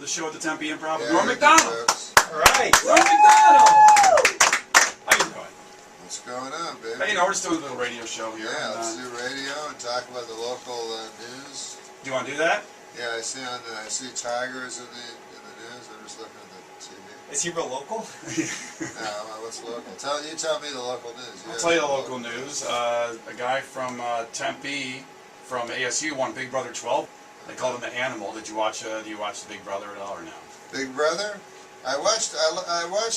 the show at the Tempe Improv with Yeah, NormMacdonald. all right, NormMacdonald. How you doing? What's going on, baby? Hey, you know, we're just doing a little radio show here. Yeah, and, let's do radio and talk about the local news. Do you want to do that? Yeah, I see Tigers in the news. I'm just looking at the TV. Is he real local? No, what's local? You tell me the local news. I'll tell you the local news. A guy from Tempe, from ASU, won Big Brother 12. They called him the Animal. Did you watch? Do you watch the Big Brother at all or no? Big Brother? I watched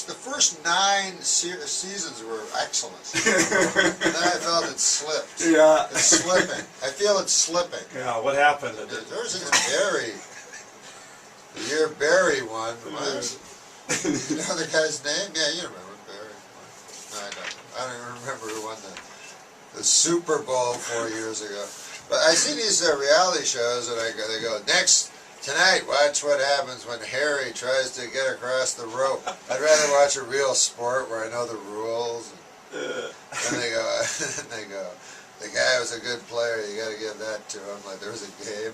the first 9 seasons were excellent. And then I felt it slipped. Yeah. It's slipping. I feel it's slipping. Yeah. What happened? There's a Barry. The year Barry won was. You know the guy's name? Yeah, you remember Barry. No, I don't. I don't even remember who won the Super Bowl 4 years ago. But I see these reality shows and they go, next, tonight, watch what happens when Harry tries to get across the rope. I'd rather watch a real sport where I know the rules. And they go, the guy was a good player, you got to give that to him. Like there was a game.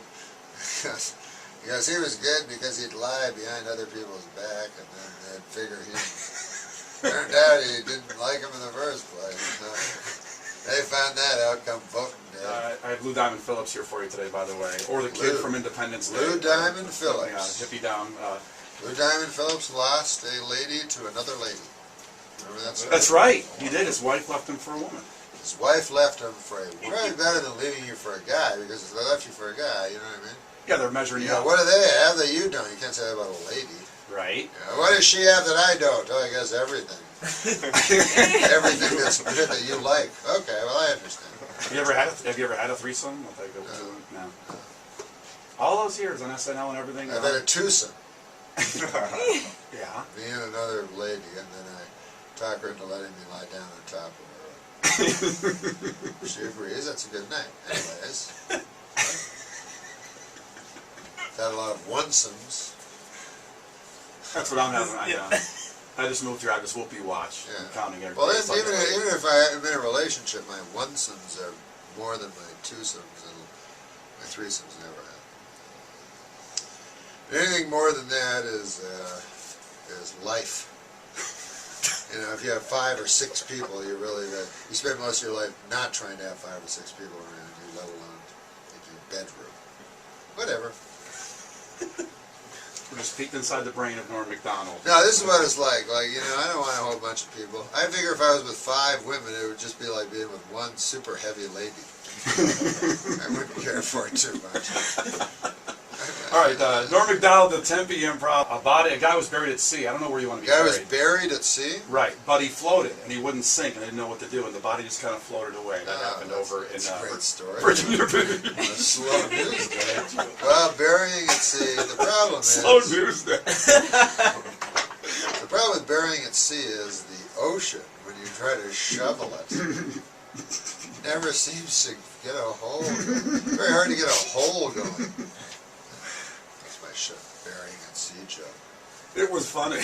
Because he was good because he'd lie behind other people's back and then they'd figure he turned out he didn't like him in the first place. So they found that out come voting day. I have Lou Diamond Phillips here for you today, by the way, or the kid from Independence Day. Lou Diamond Phillips. Yeah, hippie down. Lou Diamond Phillips lost a lady to another lady. Remember that story? That's right. He did. His wife left him for a woman. His wife left him for a woman. Probably better than leaving you for a guy because if they left you for a guy, you know what I mean? Yeah, they're measuring you Yeah, up. what do they have that you don't? You can't say that about a lady. Right. Yeah, what does she have that I don't? Oh, I guess everything. Everything that's good that you like. Okay, well I understand. Have you ever had a threesome? No. All those years on SNL and everything. I've had a twosome. Yeah. Me and another lady, and then I talk her into letting me lie down on top of her. She agrees. That's a good night. Anyways. Had a lot of onesomes. That's what I'm having. I just moved here. I just whoopee watch. Yeah. I'm counting every Well, day. even if I'm in a relationship, my onesomes are more than my twosomes, and my threesomes never have. Anything more than that is life. You know, if you have 5 or 6 people, you spend most of your life not trying to have 5 or 6 people around you, let alone in your bedroom. Whatever. We're just peeked inside the brain of NormMacdonald. No, this is what it's like. Like, you know, I don't want a whole bunch of people. I figure if I was with 5 women, it would just be like being with one super heavy lady. I wouldn't care for it too much. All right, NormMacdonald, the Tempe Improv. A guy was buried at sea. I don't know where you want to be The guy buried. was buried at sea? Right, but he floated, and he wouldn't sink, and they didn't know what to do, and the body just kind of floated away. That happened over in a great story. Virginia Beach. Slow news day. Well, burying at sea, the problem is... Slow news day. The problem with burying at sea is the ocean, when you try to shovel it, never seems to get a hole. Very hard to get a hole going. That's my burying at sea joke. It was funny.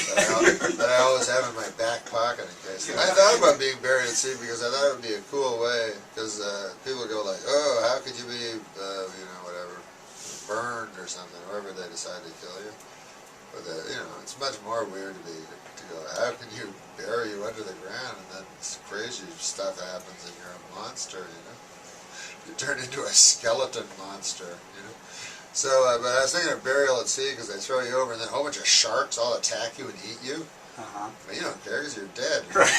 That I always have in my back pocket in case. I thought about being buried at sea because I thought it would be a cool way. Because people go like, "Oh, how could you be, you know, whatever, burned or something, wherever they decide to kill you." But you know, it's much more weird to go. How can you bury you under the ground and then crazy stuff happens and you're a monster? You know, you turn into a skeleton monster. You know. So, but I was thinking of burial at sea because they throw you over and then a whole bunch of sharks all attack you and eat you. But you don't care because you're dead. Right.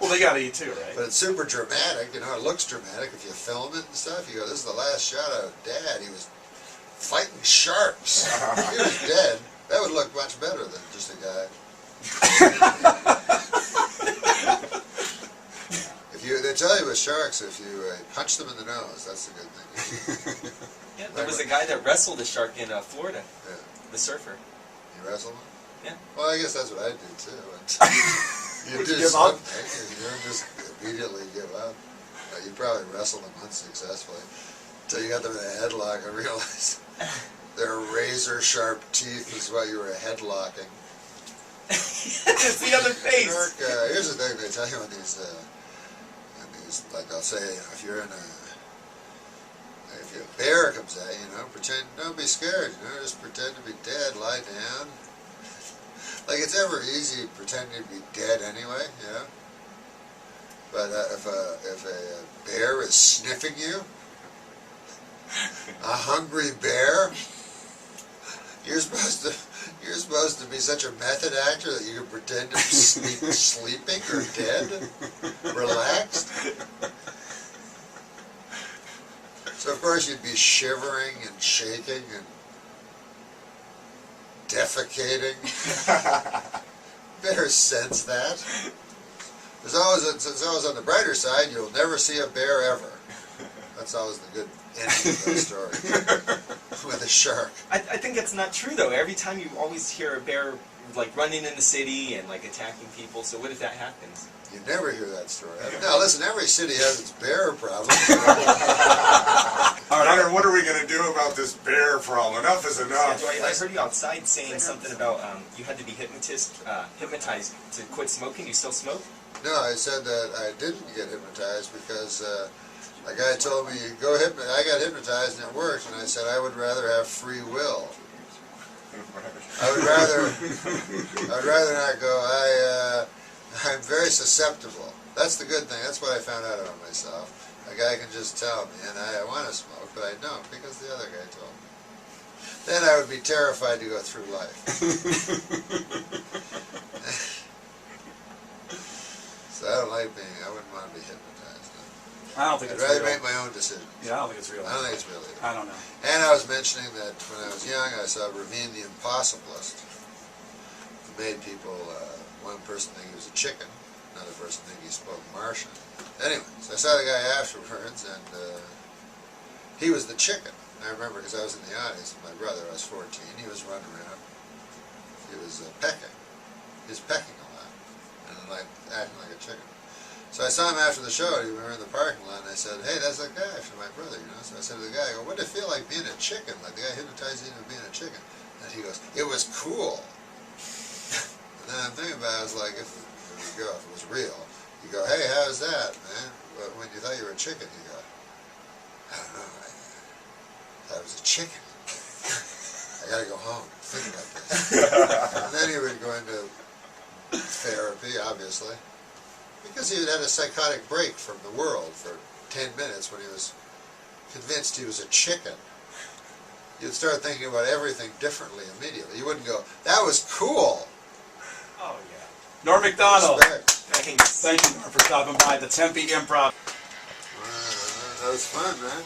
Well, they got to eat too, right? But it's super dramatic. You know, it looks dramatic if you film it and stuff. You go, this is the last shot of Dad. He was fighting sharks. He was dead. That would look much better than just a guy. They tell you with sharks, if you punch them in the nose, that's the good thing. Yeah, there was a guy that wrestled a shark in Florida. Yeah. The surfer. You wrestle them? Yeah. Well, I guess that's what I do too. You do give up? something, you don't just immediately give up. You probably wrestled them unsuccessfully until you got them in a headlock and realized their razor sharp teeth is what you were headlocking. It's the other face. Here's the thing they tell you on these, like they'll say, if you're in if a bear comes at you, pretend, don't be scared, just pretend to be dead, lie Like, it's ever easy pretending to be dead anyway, you know? But if a bear is sniffing you, a hungry bear, you're supposed to be such a method actor that you can pretend to be sleeping or dead, relaxed. So of course you'd be shivering and shaking and defecating. Better sense that. There's always on the brighter side, you'll never see a bear ever. That's always the good ending of that story. With a shark. I think that's not true though. Every time you always hear a bear like running in the city and like attacking people. So what if that happens? You never hear that story. Now listen, every city has its bear problem. All right, what are we going to do about this bear problem? Enough is enough. I heard you outside saying something about you had to be hypnotized to quit smoking. You still smoke? No, I said that I didn't get hypnotized because a guy told me, I got hypnotized and it worked, and I said I would rather have free will. I would rather not go. I'm very susceptible. That's the good thing. That's what I found out about myself. A guy can just tell me, and I want to smoke, but I don't because the other guy told me. Then I would be terrified to go through life. So I don't like I wouldn't want to be hypnotized. I don't think I'd it's rather real. make my own decisions. Yeah, I don't think it's real. I don't think it's real either. I don't know. And I was mentioning that when I was young, I saw Ravine the Impossibilist, who made people, one person think he was a chicken, another person think he spoke Martian. Anyway, so I saw the guy afterwards, and he was the chicken. I remember because I was in the audience with my brother. I was 14. He was running around. He was pecking. He was pecking a lot, and like acting like a chicken. So I saw him after the show, and we were in the parking lot, and I said, hey, that's that guy from my brother, you know? So I said to the guy, I go, what did it feel like being a chicken? Like the guy hypnotized you into being a chicken. And he goes, it was cool. And then I'm thinking about it, I was like, if it was real, you go, hey, how's that, man? But when you thought you were a chicken, you go, I don't know, I thought it was a chicken. I gotta go home, think about this. And then he would go into therapy, obviously. Because he had had a psychotic break from the world for 10 minutes when he was convinced he was a chicken. You'd start thinking about everything differently immediately. You wouldn't go, that was cool. Oh yeah. Norm Macdonald. Thanks. Thank you, Norm, for stopping by the Tempe Improv. That was fun, man.